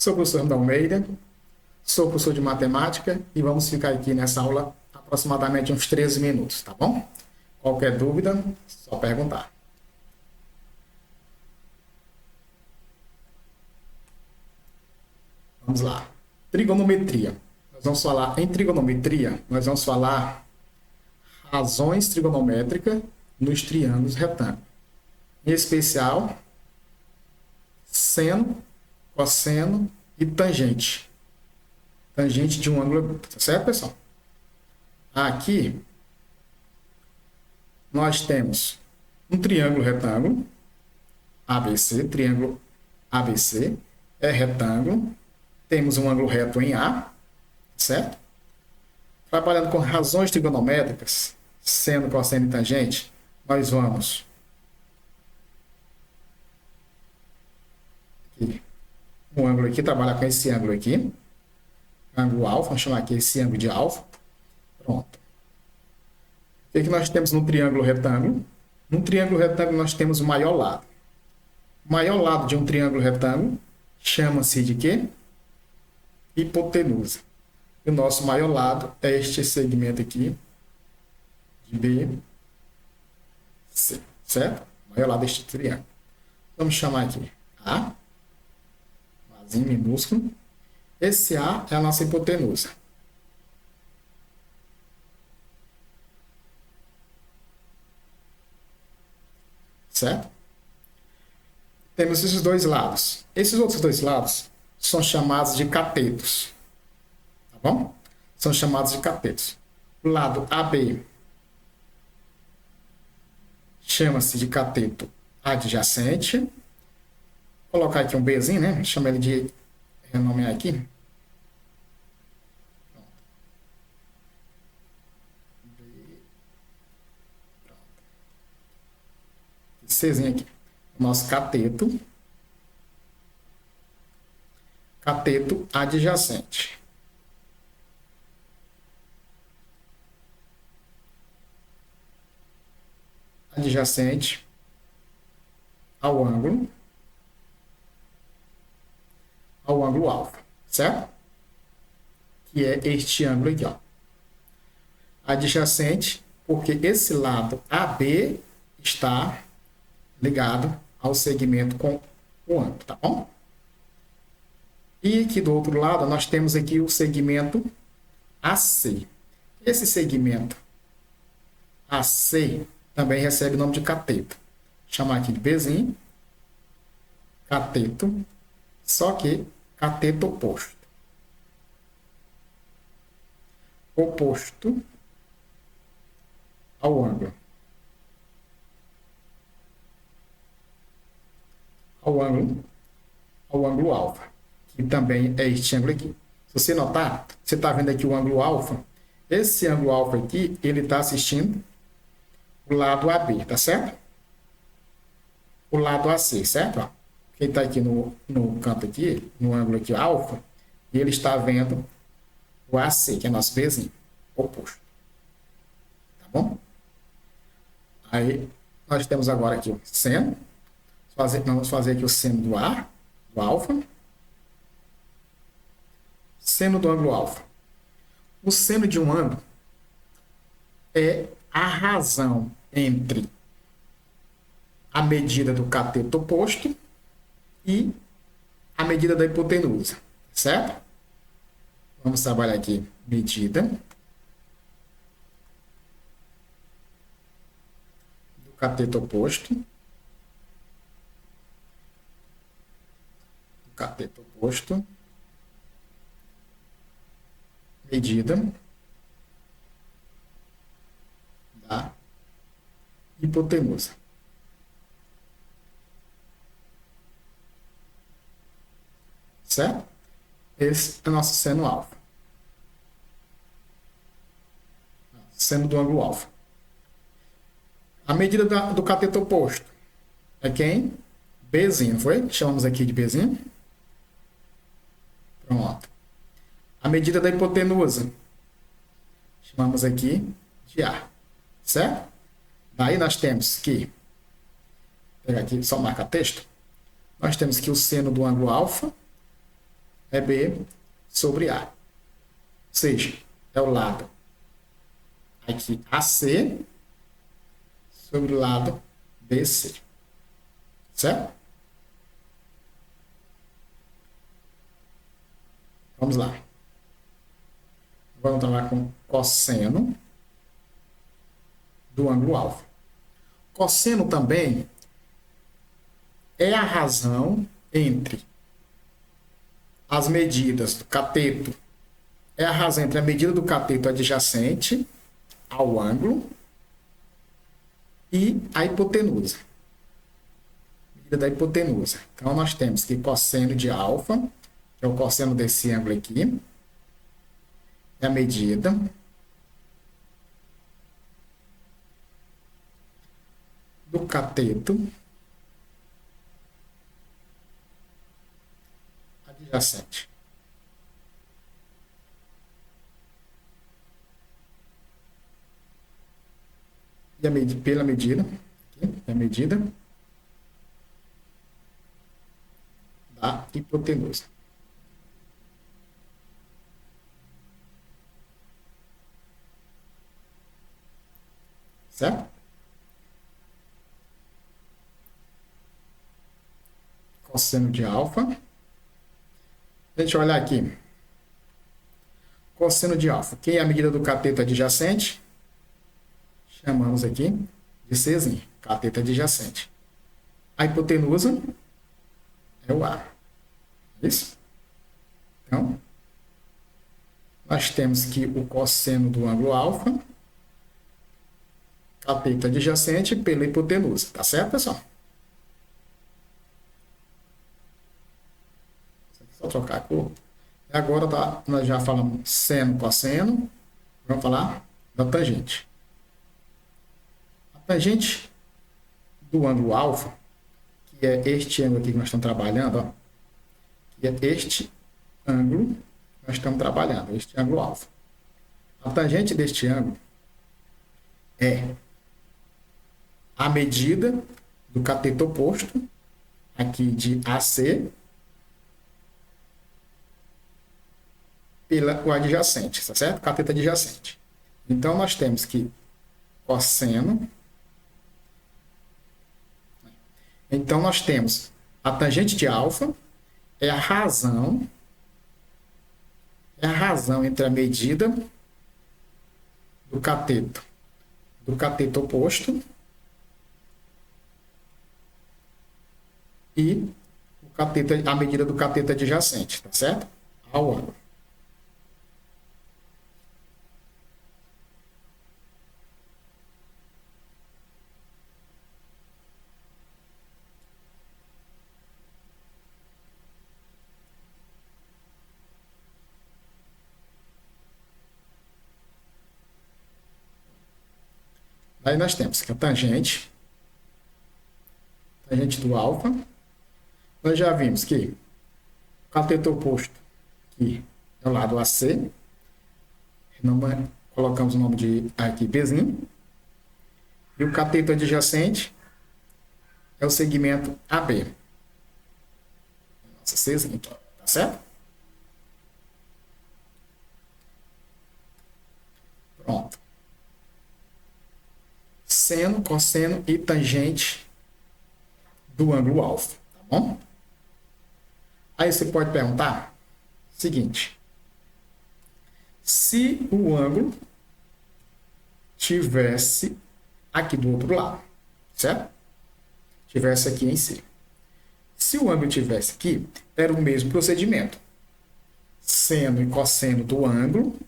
Sou o professor Randall Almeida, sou professor de matemática e vamos ficar aqui nessa aula aproximadamente uns 13 minutos, tá bom? Qualquer dúvida, só perguntar. Vamos lá. Trigonometria. Nós vamos falar em trigonometria, nós vamos falar razões trigonométricas nos triângulos retângulos. Em especial, seno, cosseno e tangente. Tangente de um ângulo, tá certo, pessoal? Aqui, nós temos um triângulo retângulo, ABC, triângulo ABC, é retângulo, temos um ângulo reto em A, certo? Trabalhando com razões trigonométricas, seno, cosseno e tangente, nós vamos aqui, um ângulo aqui, trabalhar com esse ângulo aqui, ângulo alfa, vamos chamar aqui esse ângulo de alfa. Pronto. O que nós temos no triângulo retângulo? No triângulo retângulo nós temos o maior lado. O maior lado de um triângulo retângulo chama-se de quê? Hipotenusa. E o nosso maior lado é este segmento aqui, de BC, certo? O maior lado deste triângulo. Vamos chamar aqui A, Azinho minúsculo. Esse A é a nossa hipotenusa. Certo? Temos esses dois lados. Esses outros dois lados são chamados de catetos. Tá bom? São chamados de catetos. O lado AB chama-se de cateto adjacente. Vou colocar aqui um Bzinho, né? Chama ele de renomear aqui. Czinho aqui. Nosso cateto. Cateto adjacente. Adjacente ao ângulo alfa, certo? Que é este ângulo aqui, ó. Adjacente, porque esse lado AB está ligado ao segmento com o ângulo, tá bom? E aqui do outro lado, nós temos aqui o segmento AC. Esse segmento AC também recebe o nome de cateto. Vou chamar aqui de Bzinho. Cateto, só que cateto oposto. Oposto ao ângulo. Ao ângulo alfa, que também é este ângulo aqui. Se você notar, você está vendo aqui o ângulo alfa. Esse ângulo alfa aqui, ele está assistindo o lado AB, tá certo? O lado AC, certo? Ó, quem está aqui no canto aqui, no ângulo aqui alfa, ele está vendo o AC, que é nosso Bzinho, oposto. Tá bom? Aí, nós temos agora aqui o seno. Vamos fazer aqui o seno do A, do alfa. Seno do ângulo alfa. O seno de um ângulo é a razão entre a medida do cateto oposto e a medida da hipotenusa, certo? Vamos trabalhar aqui medida do cateto oposto. Cateto oposto, medida da hipotenusa. Certo? Esse é o nosso seno alfa. Seno do ângulo alfa. A medida do cateto oposto é quem? Bzinho, foi? Chamamos aqui de Bzinho. Pronto. A medida da hipotenusa chamamos aqui de A, certo? Daí nós temos que, vou pegar aqui, só marcar texto, nós temos que o seno do ângulo alfa é B sobre A. Ou seja, é o lado aqui AC sobre o lado BC. Certo? Vamos lá. Vamos trabalhar com cosseno do ângulo alfa. Cosseno também é a razão entre as medidas do cateto, é a razão entre a medida do cateto adjacente ao ângulo e a hipotenusa. Medida da hipotenusa. Então, nós temos que cosseno de alfa, que é o cosseno desse ângulo aqui, é a medida do cateto adjacente. E pela medida, aqui, a medida da hipotenusa. Certo? Cosseno de alfa. Deixa eu olhar aqui. Cosseno de alfa. Quem é a medida do cateto adjacente? Chamamos aqui de Czinho, cateto adjacente. A hipotenusa é o A. Isso? Então, nós temos que o cosseno do ângulo alfa, cateto adjacente pela hipotenusa. Tá certo, pessoal? Só trocar a cor. E agora nós já falamos seno, cosseno. Vamos falar da tangente. A tangente do ângulo alfa, que é este ângulo aqui que nós estamos trabalhando, ó, que é este ângulo que nós estamos trabalhando, este ângulo alfa. A tangente deste ângulo é a medida do cateto oposto, aqui de AC, pelo adjacente, tá certo? Cateto adjacente. Então, nós temos que cosseno. Então, nós temos a tangente de alfa, é a razão entre a medida do cateto oposto e a medida do cateto adjacente, tá certo? Ao ângulo. Aí nós temos que a tangente do alfa, nós já vimos que o cateto oposto aqui é o lado AC, colocamos o nome de aqui Bzinho, e o cateto adjacente é o segmento AB. Nossa, Czinho aqui, tá certo? Pronto. Seno, cosseno e tangente do ângulo alfa, tá bom? Aí você pode perguntar o seguinte: se o ângulo tivesse aqui do outro lado, certo? Tivesse aqui em si. Se o ângulo tivesse aqui, era o mesmo procedimento. Seno e cosseno do ângulo,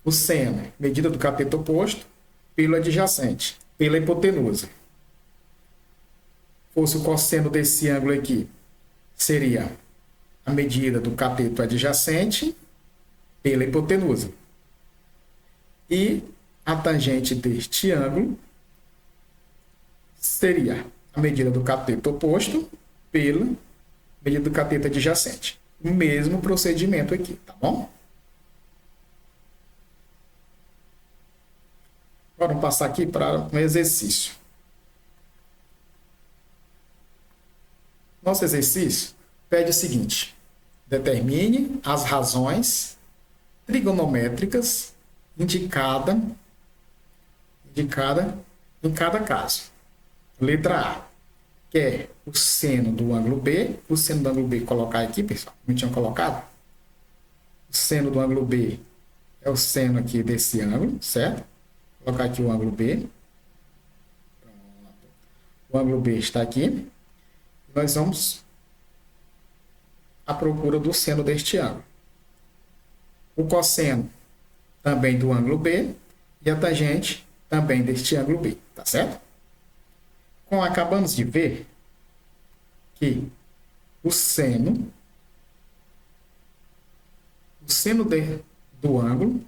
o seno, medida do cateto oposto, pelo adjacente, pela hipotenusa. Fosse o cosseno desse ângulo aqui, seria a medida do cateto adjacente pela hipotenusa. E a tangente deste ângulo seria a medida do cateto oposto pela medida do cateto adjacente. O mesmo procedimento aqui, tá bom? Agora vamos passar aqui para um exercício. Nosso exercício pede o seguinte: Determine as razões trigonométricas indicada em cada caso. Letra A. Quer o seno do ângulo B. O seno do ângulo B, colocar aqui, pessoal, como eu tinha colocado. O seno do ângulo B é o seno aqui desse ângulo, certo? Vou colocar aqui o ângulo B. O ângulo B está aqui. Nós vamos à procura do seno deste ângulo. O cosseno também do ângulo B e a tangente também deste ângulo B, tá certo? Como acabamos de ver que o seno do ângulo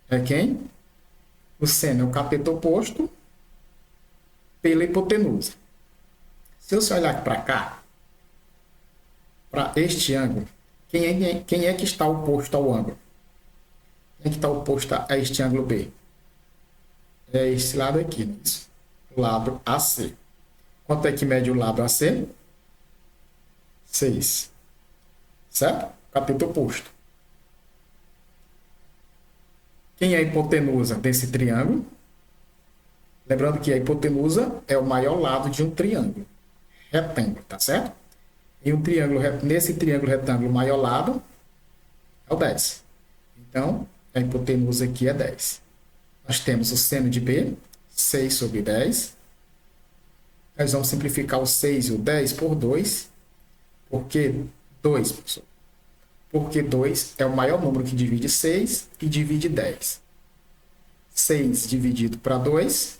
é quem? O seno é o cateto oposto pela hipotenusa. Se eu olhar para cá, para este ângulo, quem é que está oposto ao ângulo? Quem é que está oposto a este ângulo B? É este lado aqui, não é isso? O lado AC. Quanto é que mede o lado AC? 6. Certo? Cateto oposto. Quem é a hipotenusa desse triângulo? Lembrando que a hipotenusa é o maior lado de um triângulo retângulo, tá certo? E um triângulo, nesse triângulo retângulo, o maior lado é o 10. Então, a hipotenusa aqui é 10. Nós temos o seno de B, 6 sobre 10. Nós vamos simplificar o 6 e o 10 por 2. Por que 2, professor? Porque 2 é o maior número que divide 6 e divide 10. 6 dividido para 2,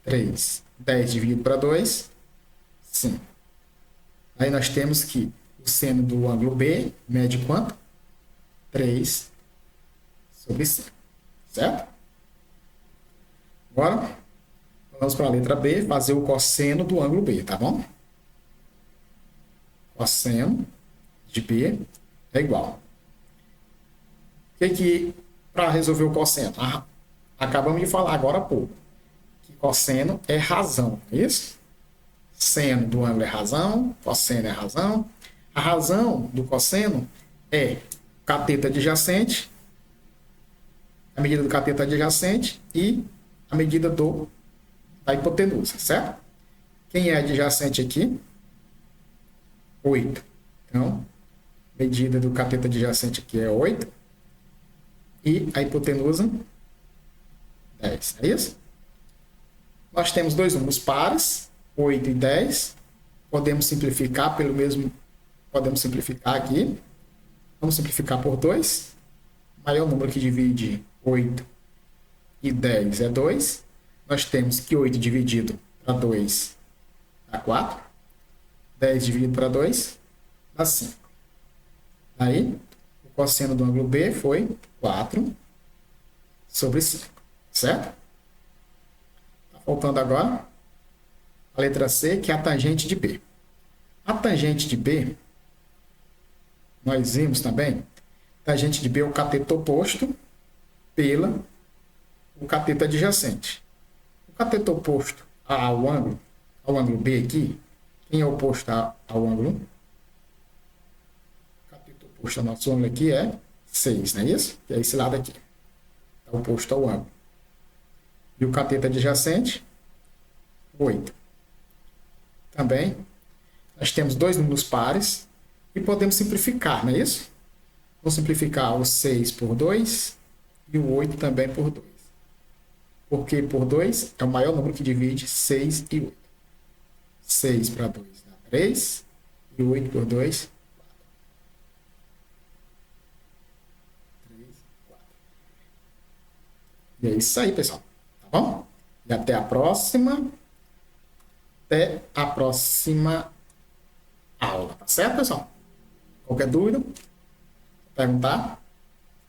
3. 10 dividido para 2, 5. Aí nós temos que o seno do ângulo B mede quanto? 3 sobre 5. Certo? Agora, vamos para a letra B, fazer o cosseno do ângulo B, tá bom? Cosseno de B é igual. Para resolver o cosseno? Acabamos de falar agora há pouco. Que cosseno é razão, é isso? Seno do ângulo é razão, cosseno é razão. A razão do cosseno é cateto adjacente, a medida do cateto adjacente e a medida da hipotenusa, certo? Quem é adjacente aqui? 8. Então, medida do cateto adjacente aqui é 8. E a hipotenusa, 10. É isso? Nós temos dois números pares, 8 e 10. Podemos simplificar pelo mesmo... Podemos simplificar aqui. Vamos simplificar por 2. O maior número que divide 8 e 10 é 2. Nós temos que 8 dividido para 2 dá 4. 10 dividido para 2 dá 5. Aí, o cosseno do ângulo B foi 4 sobre 5. Certo? Está faltando agora a letra C, que é a tangente de B. A tangente de B, nós vimos também, tangente de B é o cateto oposto pela o cateto adjacente. O cateto oposto ao ângulo B aqui, quem é oposto ao ângulo? O cateto oposto ao nosso ângulo aqui é 6, não é isso? Que é esse lado aqui. Está oposto ao ângulo. E o cateto adjacente, 8. Também, nós temos dois números pares e podemos simplificar, não é isso? Vou simplificar o 6 por 2 e o 8 também por 2. Porque por 2 é o maior número que divide 6 e 8. 6 para 2 dá 3 e 8 por 2, 4. 3, 4. E é isso aí, pessoal. Tá bom? E até a próxima. Até a próxima aula. Tá certo, pessoal? Qualquer dúvida? Perguntar?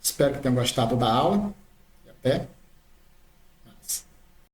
Espero que tenham gostado da aula. E até